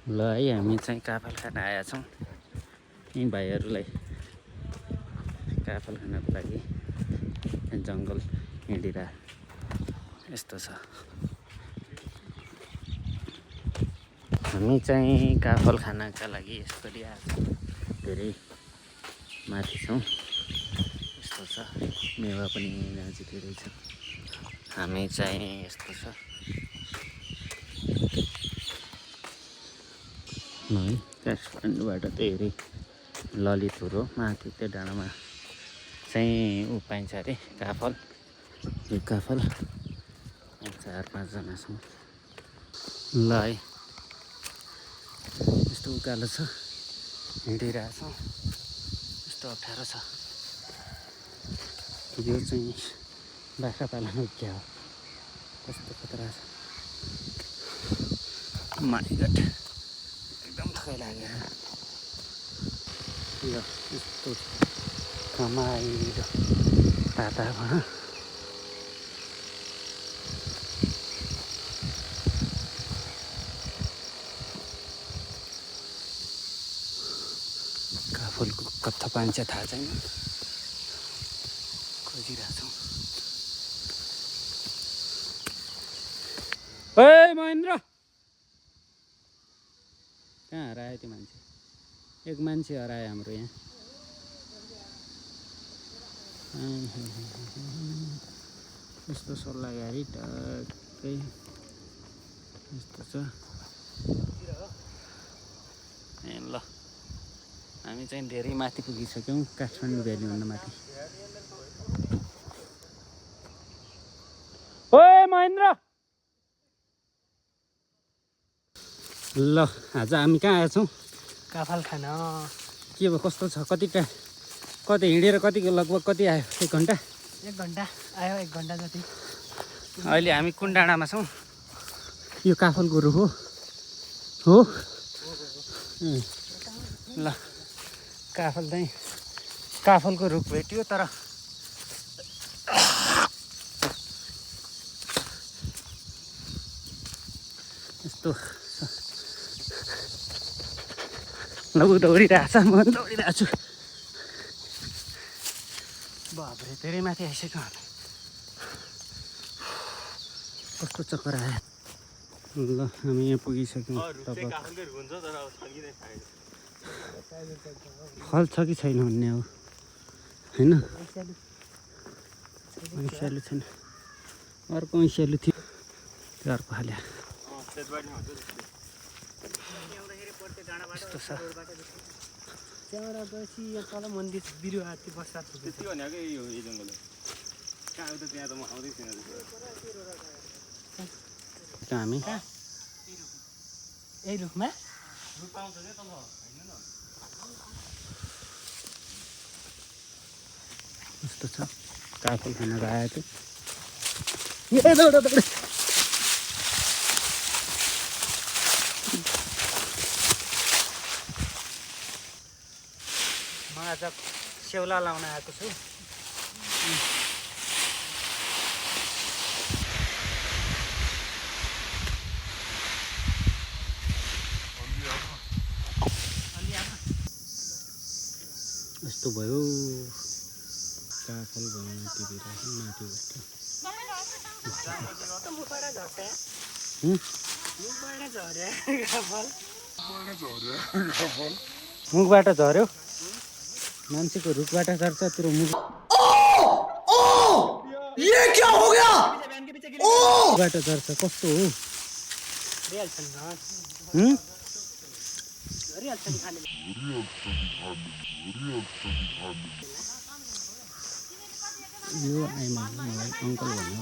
ल है हामी चाहिँ काफल खान आएका छौँ। यी भाइहरूलाई काफल खानको लागि जङ्गल हिँडिरा यस्तो छ। हामी चाहिँ काफल खानका लागि यसरी आएको छौँ। धेरै माथि छौँ। यस्तो छ, मेवा पनि यहाँ धेरै छ। हामी चाहिँ यस्तो छ है, काठमाडौँबाट धेरै ललितपुर हो, माथि त्यो डाँडामा चाहिँ ऊ पाइन्छ अरे काफल। यो काफल 4-5 जना छौँ। ल है, यस्तो उकालो छ, हिँडिरहेछौँ। यस्तो अप्ठ्यारो छ। यो चाहिँ बाख्रा पाल्नु क्या हो, कस्तो खतरा छ। माइ गड, एकदम थकाइ लाग्यो। ल यस्तो रमाइलो वातावरण। काफलको कत्था पाइन्छ थाहा छैन, खोजिरहेछौँ। ओइ महेन्द्र, कहाँ हरायो त्यो मान्छे? एक मान्छे हरायो हाम्रो यहाँ। यस्तो सल्लाहगारी टक्कै यस्तो छ। ए ल, हामी चाहिँ धेरै माथि पुगिसक्यौँ, काठमाडौँ भ्यालीभन्दा माथि। ओए महेन्द्र, ल आज हामी कहाँ आएका छौँ? काफल खान। के भयो, कस्तो छ? कति हिँडेर कतिको लगभग कति आयो? 1 घन्टा? 1 घन्टा आयो, 1 घन्टा जति। अहिले हामी कुन डाँडामा छौँ? यो काफलको रुख हो? ल, काफलको रुख भेट्यो, तर यस्तो लौ दौडिरहेछ, म पनि दौडिरहेको छु। बाब्रे, धेरै माथि आइसक्यो हामी। कस्तो चक्कर आयो। ल हामी यहाँ पुगिसक्यौँ। फल छ कि छैन भन्ने हो होइन? ऐँसालु छैन, अर्को ऐँसालु थियो, त्यो अर्को हाल्यो। यस्तो छ। त्यहाँबाट गएपछि यहाँ तल मन्दिर बिरुवा बस्दा त्यति भनेको यो जङ्गल कहाँ आउँदा त्यहाँ त म आउँदै थिएन। हामी यही रुखमा यस्तो छ। काफल खान आएको थियो। म आज सेउला लाउन आएको छु। यस्तो भयो, काफल भयो माथितिर, मुखबाट झऱ्यो। मान्छेको रुखबाट झर्छ, तेरो मुखबाट झर्छ। कस्तो हो? यो आइमा मलाई अङ्कल भन्यो।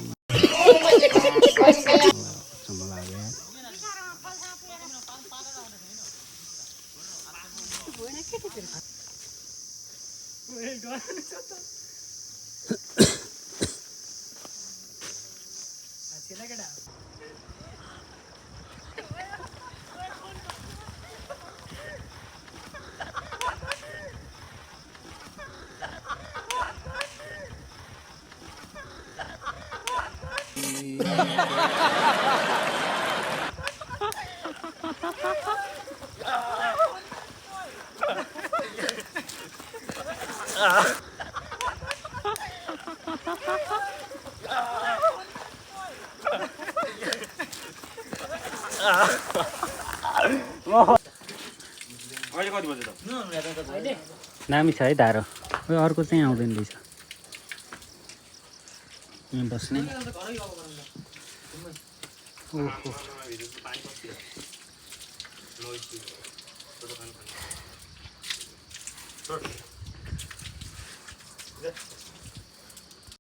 अहिले कति बज्यो त दामी छ है धारो अर्को चाहिँ आउँदैन रहेछ यहाँ बस्ने ओहो